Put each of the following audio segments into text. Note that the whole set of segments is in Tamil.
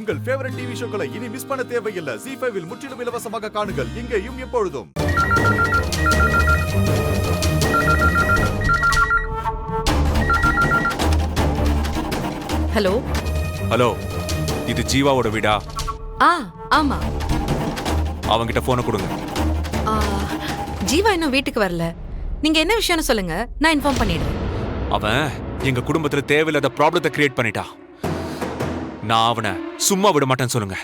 உங்கள் ஃபேவரட் டிவி ஷோக்களை இனி மிஸ் பண்ண தேவையில்லை. ZEE5 இல் முற்றிலும் இலவசமாக காணுங்கள். இங்கேயும் எப்பொழுதும். ஹலோ ஹலோ, இது ஜீவாவோட வீடா? ஆமா. அவங்கிட்ட போனை கொடுங்க. ஜீவா இன்னும் வீட்டுக்கு வரல. நீங்க என்ன விஷயம்னு சொல்லுங்க, நான் இன்ஃபார்ம் பண்ணிடுறேன். அவன் எங்க குடும்பத்துல தேவையில்லாத ப்ராப்ளத்தை கிரியேட் பண்ணிட்டான். நான் அவனை சும்மா விட மாட்டேன்னு சொல்லுங்க.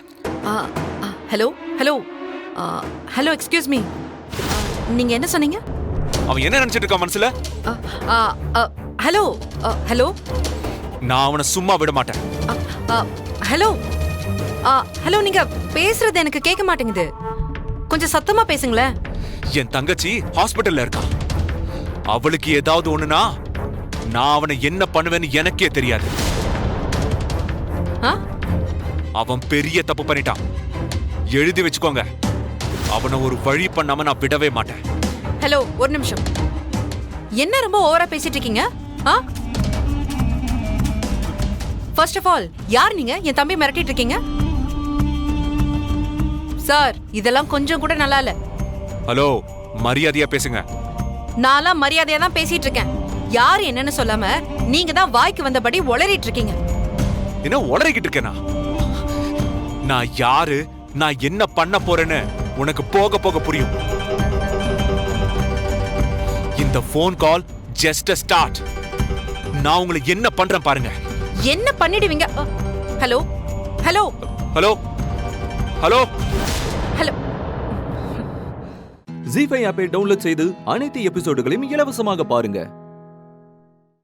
Hello hello hello excuse me, நீங்க என்ன சொன்னீங்க? அவன் என்ன நினைச்சிட்டு இருக்கான் மனசுல? ஹலோ ஹலோ, நான் அவனை சும்மா விட மாட்டேன். ஹலோ ஹலோ, நீங்க பேசுறது எனக்கு கேட்க மாட்டேங்குது. கொஞ்சம் சத்தமா பேசுங்களேன். என் தங்கச்சி ஹாஸ்பிட்டல்ல இருக்கா. அவளுக்கு ஏதாவது ஒண்ணுனா நான் அவனை என்ன பண்ணுவேன்னு எனக்கே தெரியாது. அவன் பெரிய தப்பு பண்ணிட்டான். எழுதி வச்சுக்கோங்க, அவனை ஒரு வழி பண்ணாம நான் விடவே மாட்டேன். ஹலோ, ஒரு நிமிஷம். என்ன ரொம்ப ஓவரா பேசிட்டு இருக்கீங்க? ஃபர்ஸ்ட் ஆஃப் ஆல், யார் நீங்க? என் தம்பி மிரட்டிட்டு இருக்கீங்க சார். இதெல்லாம் கொஞ்சம் கூட நல்லா இல்ல. ஹலோ, மரியாதையா பேசுங்க. நான்லாம் மரியாதையா தான் பேசிட்டு இருக்கேன். யார் என்னன்னு சொல்லாம நீங்க தான் வாய்க்கு வந்தபடி உளறிட்டு இருக்கீங்க. என்ன உளறிக்கிட்டு இருக்கேனா? நான் யாரு, நான் என்ன பண்ண போறேன்னு உனக்கு போக போக புரியும். இந்த phone call just a start. நான் உங்களை என்ன பண்றேன் பாருங்க. என்ன பண்ணிடுவீங்க? Hello hello hello hello hello. ZEE5 ஆப்பை டவுன்லோட் செய்து அனைத்து எபிசோடுகளையும் இலவசமாக பாருங்க.